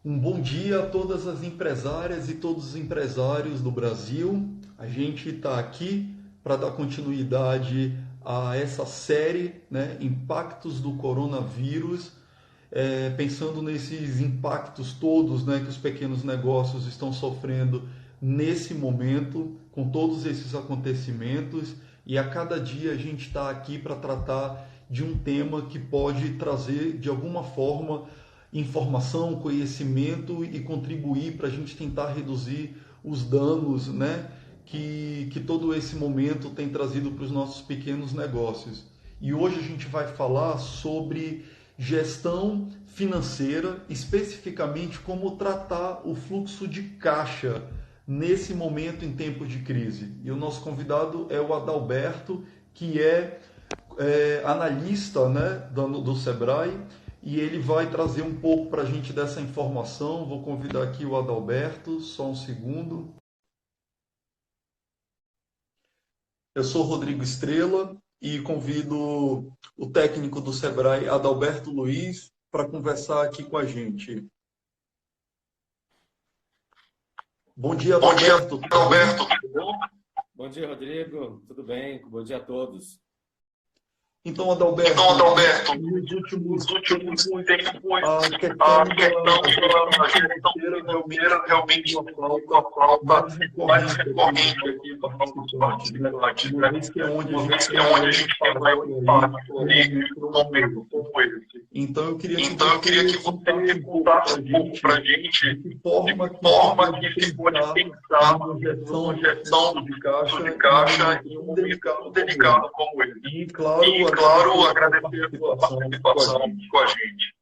Um bom dia a todas as empresárias e todos os empresários do Brasil. A gente está aqui para dar continuidade a essa série, né, Impactos do Coronavírus, pensando nesses impactos todos, né, que os pequenos negócios estão sofrendo nesse momento, com todos esses acontecimentos. E a cada dia a gente está aqui para tratar de um tema que pode trazer, de alguma forma, informação, conhecimento e contribuir para a gente tentar reduzir os danos, né, que todo esse momento tem trazido para os nossos pequenos negócios. E hoje a gente vai falar sobre gestão financeira, especificamente como tratar o fluxo de caixa nesse momento em tempo de crise. E o nosso convidado é o Adalberto, que é analista, né, do Sebrae, e ele vai trazer um pouco para a gente dessa informação. Vou convidar aqui o Adalberto, só um segundo. Eu sou Rodrigo Estrela e convido o técnico do Sebrae, Adalberto Luiz, para conversar aqui com a gente. Bom dia, Bom dia, Adalberto. Tudo bem? Alberto. Tudo bom? Bom dia, Rodrigo. Tudo bem? Bom dia a todos. Então, Adalberto, nos últimos tempos, a questão da gestão financeira realmente tem sido a pauta mais recorrente aqui para os nossos participantes, né? Uma vez que é onde a gente tem maior impacto ali no momento como esse. Então, eu queria que você contasse um pouco para a gente de forma que se pode pensar numa gestão de caixa em um momento tão delicado como esse. E, claro, agradecer a sua participação com a gente.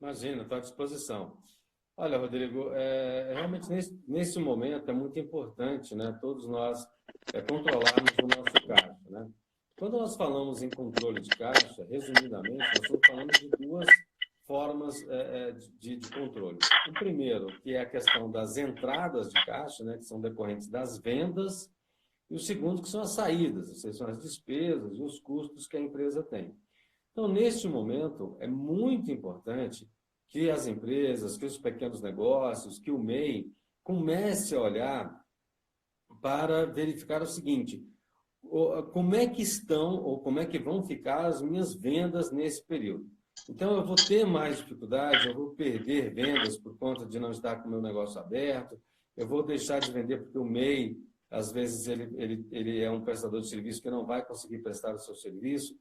Imagina, estou à disposição. Olha, Rodrigo, realmente nesse momento é muito importante, né, todos nós controlarmos o nosso caixa, né? Quando nós falamos em controle de caixa, resumidamente, nós estamos falando de duas formas de controle. O primeiro, que é a questão das entradas de caixa, né, que são decorrentes das vendas, e o segundo, que são as saídas, ou seja, são as despesas e os custos que a empresa tem. Então, neste momento, é muito importante que as empresas, que os pequenos negócios, que o MEI comece a olhar para verificar o seguinte: como é que estão ou como é que vão ficar as minhas vendas nesse período. Então, eu vou ter mais dificuldade, eu vou perder vendas por conta de não estar com o meu negócio aberto, eu vou deixar de vender porque o MEI, às vezes, ele é um prestador de serviço que não vai conseguir prestar o seu serviço.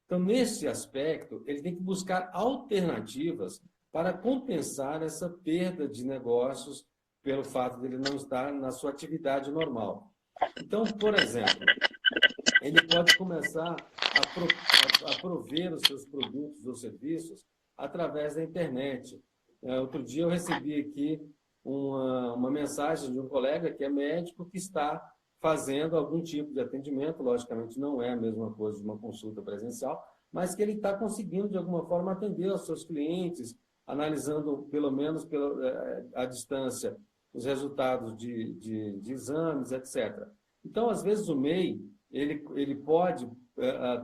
Então, nesse aspecto, ele tem que buscar alternativas para compensar essa perda de negócios pelo fato de ele não estar na sua atividade normal. Então, por exemplo, ele pode começar a prover os seus produtos ou serviços através da internet. Outro dia eu recebi aqui uma mensagem de um colega que é médico que está fazendo algum tipo de atendimento, logicamente não é a mesma coisa de uma consulta presencial, mas que ele está conseguindo, de alguma forma, atender aos seus clientes, analisando, pelo menos à distância, os resultados de exames, etc. Então, às vezes, o MEI ele pode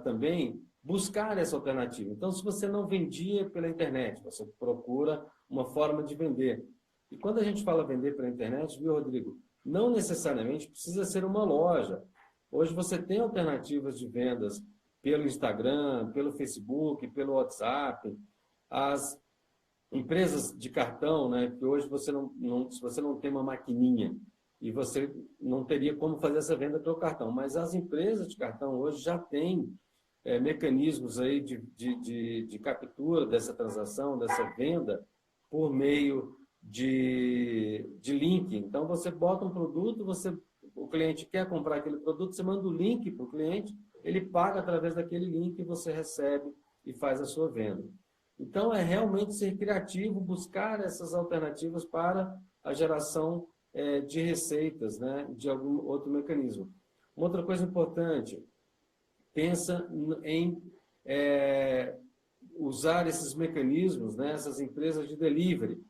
também buscar essa alternativa. Então, se você não vendia pela internet, você procura uma forma de vender. E quando a gente fala vender pela internet, viu, Rodrigo? Não necessariamente precisa ser uma loja. Hoje você tem alternativas de vendas pelo Instagram, pelo Facebook, pelo WhatsApp. As empresas de cartão, né, que hoje se você não tem uma maquininha e você não teria como fazer essa venda pelo cartão, mas as empresas de cartão hoje já têm mecanismos aí de captura dessa transação, dessa venda, por meio de link. Então, você bota um produto, o cliente quer comprar aquele produto, você manda o link para o cliente, ele paga através daquele link e você recebe e faz a sua venda. Então, é realmente ser criativo, buscar essas alternativas para a geração de receitas, né, de algum outro mecanismo. Uma outra coisa importante, pensa em usar esses mecanismos, né, essas empresas de delivery,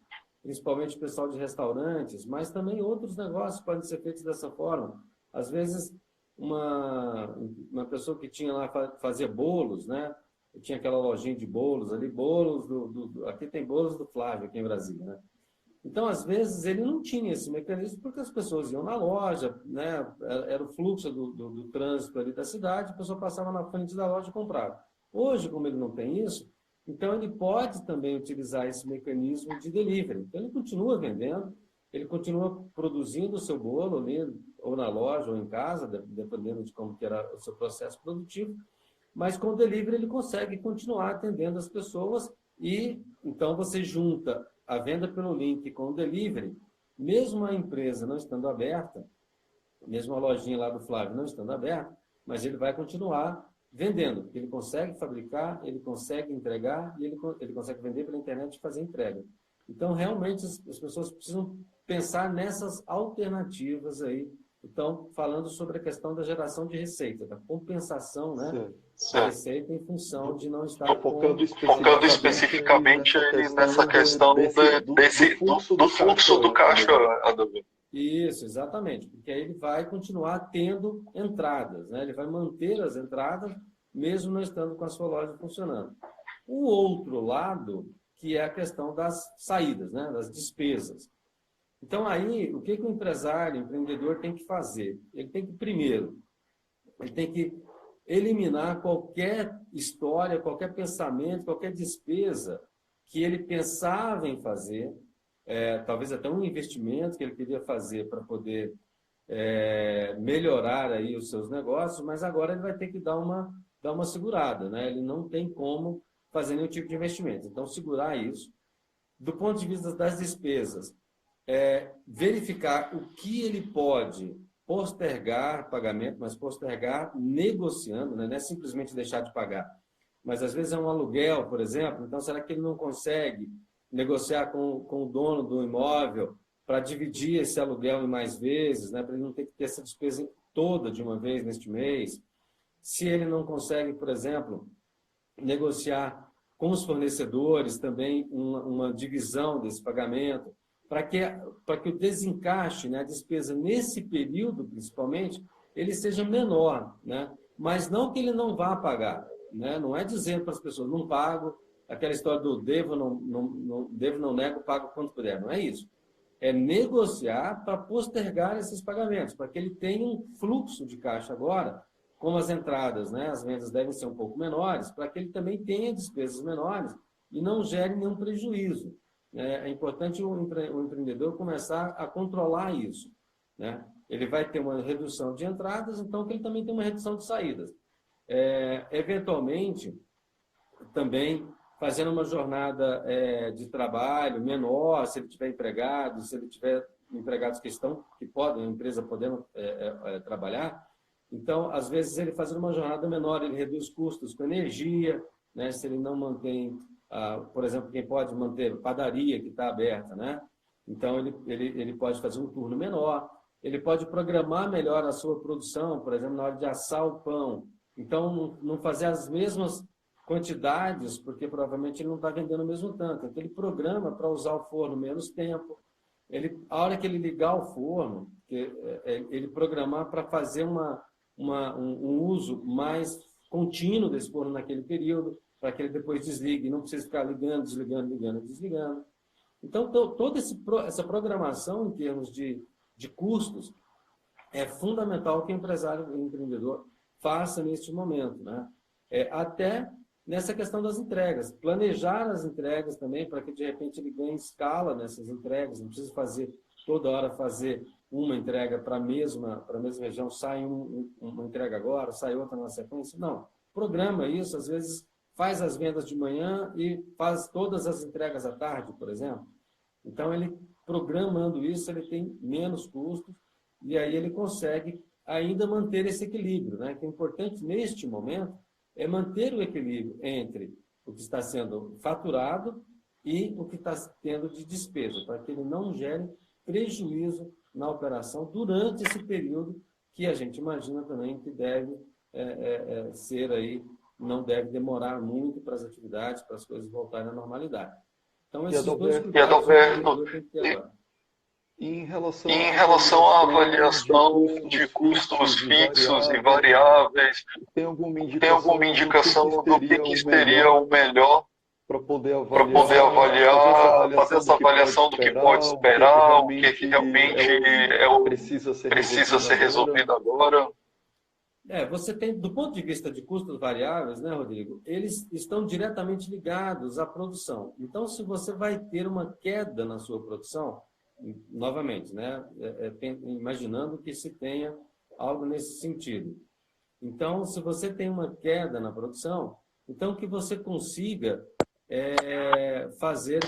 principalmente o pessoal de restaurantes, mas também outros negócios podem ser feitos dessa forma. Às vezes, uma pessoa que tinha lá, fazia bolos, né? Tinha aquela lojinha de bolos ali, bolos aqui tem bolos do Flávio, aqui em Brasília, né? Então, às vezes, ele não tinha esse mecanismo porque as pessoas iam na loja, né? Era o fluxo do trânsito ali da cidade, a pessoa passava na frente da loja e comprava. Hoje, como ele não tem isso, então ele pode também utilizar esse mecanismo de delivery. Então, ele continua vendendo, ele continua produzindo o seu bolo ali, ou na loja ou em casa, dependendo de como que era o seu processo produtivo, mas com o delivery ele consegue continuar atendendo as pessoas e então você junta a venda pelo link com o delivery, mesmo a empresa não estando aberta, mesmo a lojinha lá do Flávio não estando aberta, mas ele vai continuar vendendo, porque ele consegue fabricar, ele consegue entregar e ele consegue vender pela internet e fazer entrega. Então, realmente, as pessoas precisam pensar nessas alternativas aí. Então, falando sobre a questão da geração de receita, da compensação, né, da receita em função de não estar focando especificamente nessa questão do fluxo do caixa, Adalberto. Isso, exatamente, porque aí ele vai continuar tendo entradas, né? Ele vai manter as entradas, mesmo não estando com a sua loja funcionando. O outro lado, que é a questão das saídas, né? Das despesas. Então, aí, o que o empresário, o empreendedor tem que fazer? Ele tem que, primeiro, ele tem que eliminar qualquer história, qualquer pensamento, qualquer despesa que ele pensava em fazer, talvez até um investimento que ele queria fazer para poder melhorar aí os seus negócios, mas agora ele vai ter que dar uma segurada, né? Ele não tem como fazer nenhum tipo de investimento. Então, segurar isso. Do ponto de vista das despesas, verificar o que ele pode postergar pagamento, mas postergar negociando, né? Não é simplesmente deixar de pagar. Mas, às vezes, é um aluguel, por exemplo. Então, será que ele não consegue negociar com o dono do imóvel para dividir esse aluguel em mais vezes, né? Para ele não ter que ter essa despesa toda de uma vez neste mês? Se ele não consegue, por exemplo, negociar com os fornecedores também uma divisão desse pagamento, para que o desencaixe, né, a despesa nesse período, principalmente, ele seja menor, né? Mas não que ele não vá pagar, né? Não é dizendo para as pessoas, não pago, aquela história do devo, não nego, pago quanto puder. Não é isso. É negociar para postergar esses pagamentos, para que ele tenha um fluxo de caixa agora, como as entradas, né? As vendas devem ser um pouco menores, para que ele também tenha despesas menores e não gere nenhum prejuízo. É importante o empreendedor começar a controlar isso, né? Ele vai ter uma redução de entradas, então que ele também tem uma redução de saídas. Eventualmente, também fazendo uma jornada de trabalho menor, se ele tiver empregado, se ele tiver empregados que podem, a empresa podendo trabalhar. Então, às vezes, ele fazendo uma jornada menor, ele reduz custos com energia, né? Se ele não mantém, por exemplo, quem pode manter padaria que está aberta, né? Então, ele pode fazer um turno menor, ele pode programar melhor a sua produção, por exemplo, na hora de assar o pão. Então, não fazer as mesmas quantidades, porque provavelmente ele não está vendendo o mesmo tanto. Então, ele programa para usar o forno menos tempo. A hora que ele ligar o forno, ele programar para fazer um uso mais contínuo desse forno naquele período, para que ele depois desligue, não precisa ficar ligando, desligando, ligando, desligando. Então, toda essa programação em termos de custos é fundamental que o empresário, o empreendedor, faça neste momento, né? Até nessa questão das entregas. Planejar as entregas também, para que, de repente, ele ganhe escala nessas entregas. Não precisa toda hora fazer uma entrega para a mesma região, sai uma entrega agora, sai outra na sequência. Não. Programa isso, às vezes faz as vendas de manhã e faz todas as entregas à tarde, por exemplo. Então, ele programando isso, ele tem menos custos e aí ele consegue ainda manter esse equilíbrio, né? Que é importante neste momento é manter o equilíbrio entre o que está sendo faturado e o que está tendo de despesa, para que ele não gere prejuízo na operação durante esse período que a gente imagina também que deve ser aí, não deve demorar muito para as atividades, para as coisas voltarem à normalidade. Então, esses dois cuidados tem que ter agora. Em relação à avaliação de custos fixos e variáveis, tem alguma indicação do que seria o melhor poder fazer essa avaliação do que pode esperar, o que realmente precisa ser resolvido agora. Você tem, do ponto de vista de custos variáveis, né, Rodrigo, eles estão diretamente ligados à produção. Então, se você vai ter uma queda na sua produção, novamente, né, imaginando que se tenha algo nesse sentido. Então, se você tem uma queda na produção, então que você consiga fazer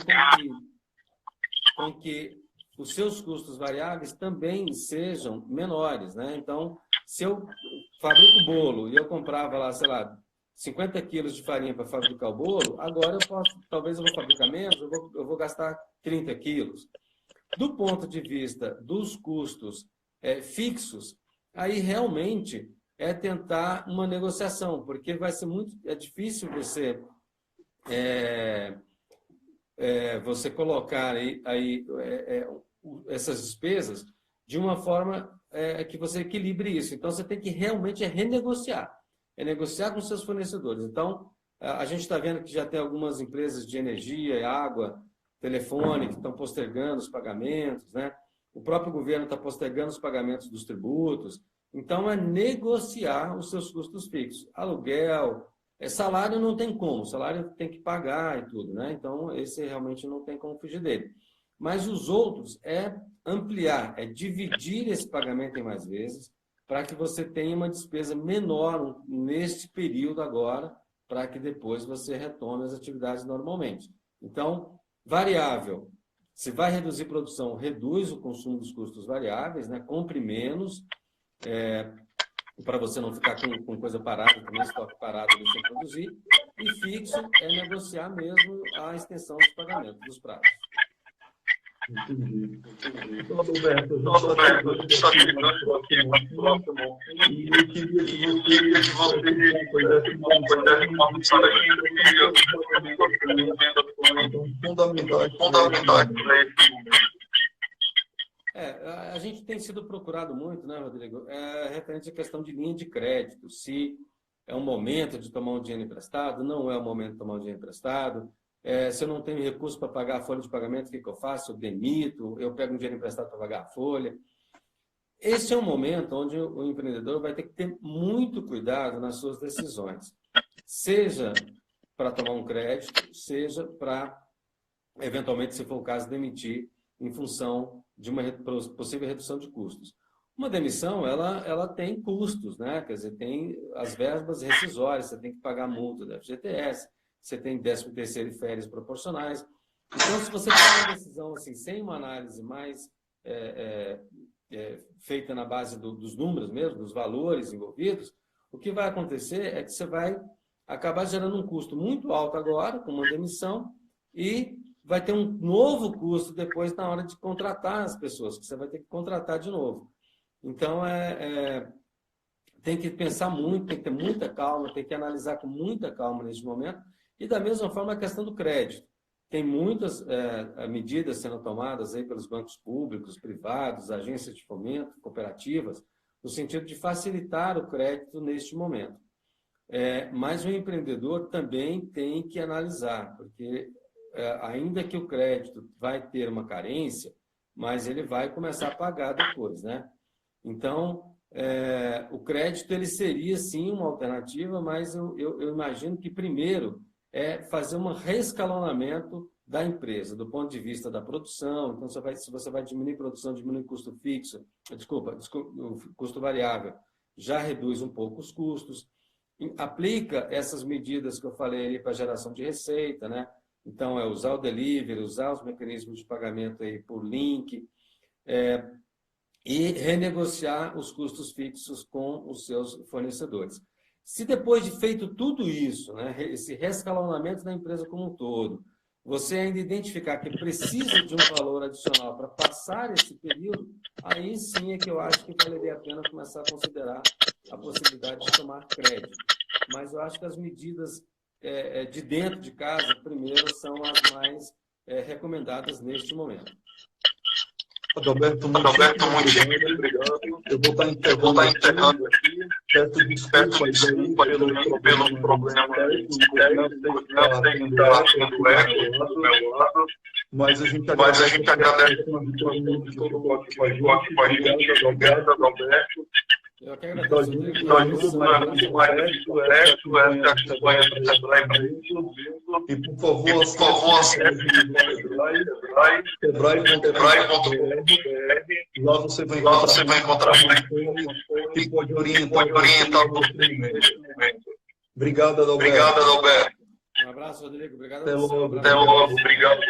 com que os seus custos variáveis também sejam menores, né? Então, se eu fabrico bolo e eu comprava lá, sei lá, 50 quilos de farinha para fabricar o bolo, agora talvez eu vou fabricar menos, eu vou gastar 30 quilos. Do ponto de vista dos custos fixos, aí realmente tentar uma negociação, porque vai ser difícil você colocar aí essas despesas de uma forma que você equilibre isso. Então, você tem que realmente renegociar. Negociar com seus fornecedores. Então, a gente está vendo que já tem algumas empresas de energia, água, telefone, que estão postergando os pagamentos, né? O próprio governo está postergando os pagamentos dos tributos. Então, negociar os seus custos fixos. Aluguel, salário não tem como, salário tem que pagar e tudo, né? Então, esse realmente não tem como fugir dele. Mas os outros ampliar, dividir esse pagamento em mais vezes, para que você tenha uma despesa menor neste período agora, para que depois você retome as atividades normalmente. Então, variável. Se vai reduzir produção, reduz o consumo dos custos variáveis, né? Compre menos, para você não ficar com coisa parada, também estoque parado ali sem produzir. E fixo negociar mesmo a extensão dos pagamentos, dos prazos. Entendi. Então, Adalberto, a gente está chegando aqui no próximo e eu queria que você desse uma mensagem fundamentais para esse momento. A gente tem sido procurado muito, né, Rodrigo, referente à questão de linha de crédito, se é um momento de tomar um dinheiro emprestado, não é o momento de tomar um dinheiro emprestado, se eu não tenho recurso para pagar a folha de pagamento, o que eu faço? Eu demito, eu pego um dinheiro emprestado para pagar a folha. Esse é um momento onde o empreendedor vai ter que ter muito cuidado nas suas decisões, seja para tomar um crédito, seja para, eventualmente, se for o caso, demitir em função de uma possível redução de custos. Uma demissão, ela tem custos, né? Quer dizer, tem as verbas rescisórias, você tem que pagar a multa da FGTS, você tem 13º e férias proporcionais. Então, se você tomar uma decisão assim, sem uma análise mais feita na base dos números mesmo, dos valores envolvidos, o que vai acontecer é que você vai acabar gerando um custo muito alto agora, com uma demissão, e vai ter um novo custo depois na hora de contratar as pessoas, que você vai ter que contratar de novo. Então, tem que pensar muito, tem que ter muita calma, tem que analisar com muita calma neste momento. E, da mesma forma, a questão do crédito. Tem muitas medidas sendo tomadas aí pelos bancos públicos, privados, agências de fomento, cooperativas, no sentido de facilitar o crédito neste momento. Mas o empreendedor também tem que analisar, porque ainda que o crédito vai ter uma carência, mas ele vai começar a pagar depois, né? Então, o crédito ele seria, sim, uma alternativa, mas eu imagino que, primeiro, fazer um reescalonamento da empresa, do ponto de vista da produção. Então, se você vai diminuir produção, diminui o custo fixo, o custo variável, já reduz um pouco os custos. Aplica essas medidas que eu falei ali para geração de receita, né? Então, usar o delivery, usar os mecanismos de pagamento aí por link, e renegociar os custos fixos com os seus fornecedores. Se depois de feito tudo isso, né, esse reescalonamento da empresa como um todo, você ainda identificar que precisa de um valor adicional para passar esse período, aí sim é que eu acho que valeria a pena começar a considerar a possibilidade de tomar crédito. Mas eu acho que as medidas de dentro de casa, primeiro, são as mais recomendadas neste momento. Adalberto, muito obrigado. Eu vou estar encerrando aqui. Peço desculpas aí pelo problema técnico, deve estar tendo eco do meu lado, mas a gente agradece todo mundo que ficou aqui com a gente. Obrigado, Alberto. Eu que Então, agradeço. a gente vai mais sucesso, essa campanha do Sebrae para isso. E, por favor, acesse o Sebrae.br. Lá você vai encontrar que pode orientar o procedimento. Obrigado, Adalberto. Um abraço, Rodrigo. Obrigado. Até logo. Até logo. Obrigado.